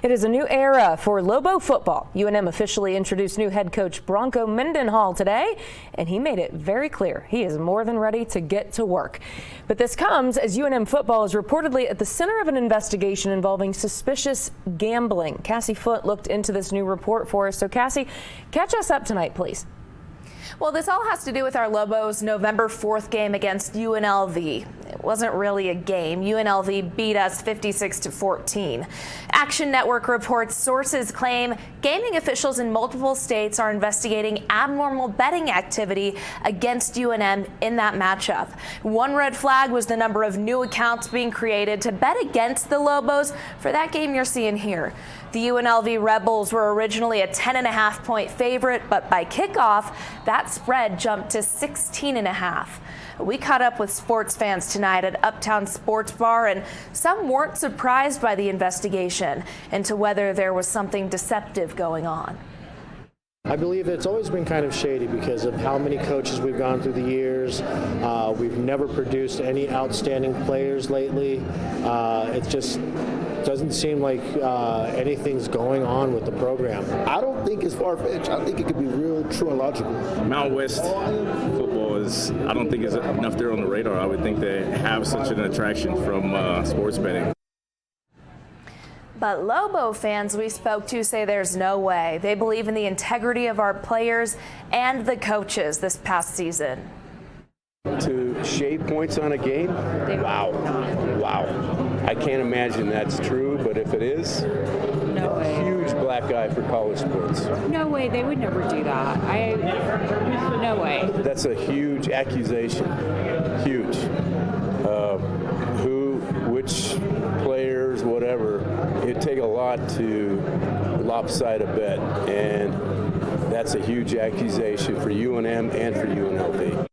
It is a new era for Lobo football. UNM officially introduced new head coach Bronco Mendenhall today, and he made it very clear he is more than ready to get to work. But this comes as UNM football is reportedly at the center of an investigation involving suspicious gambling. Cassie Foote looked into this new report for us. So Cassie, catch us up tonight, please. Well, this all has to do with our Lobos' November 4th game against UNLV. It wasn't really a game. UNLV beat us 56-14. Action Network reports sources claim gaming officials in multiple states are investigating abnormal betting activity against UNM in that matchup. One red flag was the number of new accounts being created to bet against the Lobos for that game you're seeing here. The UNLV Rebels were originally a 10.5-point favorite, but by kickoff, that spread jumped to 16.5. We caught up with sports fans tonight at Uptown Sports Bar, and some weren't surprised by the investigation into whether there was something deceptive going on. I believe it's always been kind of shady because of how many coaches we've gone through the years. We've never produced any outstanding players lately. It just doesn't seem like anything's going on with the program. I don't think it's far-fetched. I think it could be real, true, and logical. Mountain West football is, I don't think, is enough there on the radar. I would think they have such an attraction from sports betting. But Lobo fans we spoke to say there's no way. They believe in the integrity of our players and the coaches this past season. To shave points on a game? Wow. I can't imagine that's true, but if it is, no way. Huge black eye for college sports. No way, they would never do that. No way. That's a huge accusation. Huge. Which players, whatever, it'd take a lot to lopside a bet, and that's a huge accusation for UNM and for UNLV.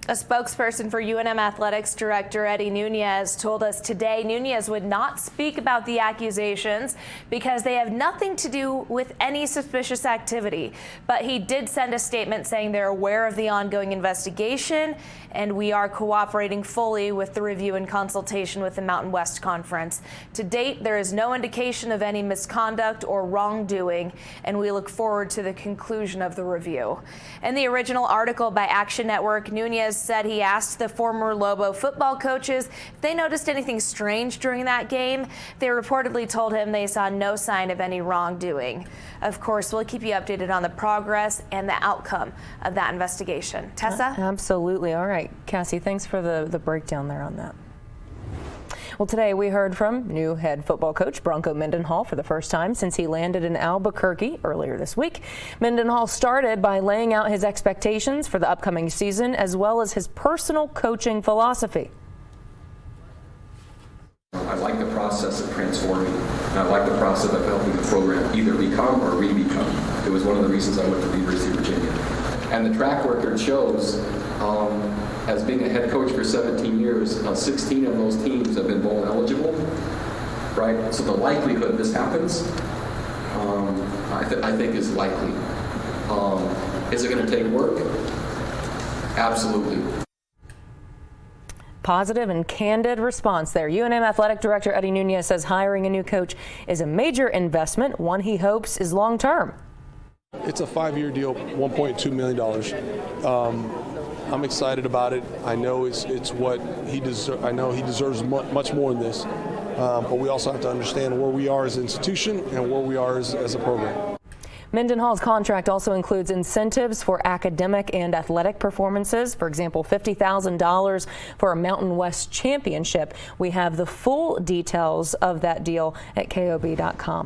A spokesperson for UNM Athletics Director Eddie Nunez told us today Nunez would not speak about the accusations because they have nothing to do with any suspicious activity. But he did send a statement saying they're aware of the ongoing investigation and we are cooperating fully with the review and consultation with the Mountain West Conference. To date, there is no indication of any misconduct or wrongdoing, and we look forward to the conclusion of the review. In the original article by Action Network, Nunez said he asked the former Lobo football coaches if they noticed anything strange during that game. They reportedly told him they saw no sign of any wrongdoing. Of course, we'll keep you updated on the progress and the outcome of that investigation. Tessa? Absolutely. All right. Cassie, thanks for the breakdown there on that. Well, today we heard from new head football coach Bronco Mendenhall for the first time since he landed in Albuquerque earlier this week. Mendenhall started by laying out his expectations for the upcoming season as well as his personal coaching philosophy. I like the process of transforming, and I like the process of helping the program either become or re-become. It was one of the reasons I went to the University of Virginia. And the track record shows, as being a head coach for 17 years, 16 of those teams have been bowl eligible, right? So the likelihood this happens, I think is likely. Is it going to take work? Absolutely. Positive and candid response there. UNM Athletic Director Eddie Nunez says hiring a new coach is a major investment, one he hopes is long-term. It's a 5-year deal, $1.2 million. I'm excited about it. I know it's what he deserves. I know he deserves much more than this. But we also have to understand where we are as an institution and where we are as a program. Mendenhall's contract also includes incentives for academic and athletic performances. For example, $50,000 for a Mountain West championship. We have the full details of that deal at KOB.com.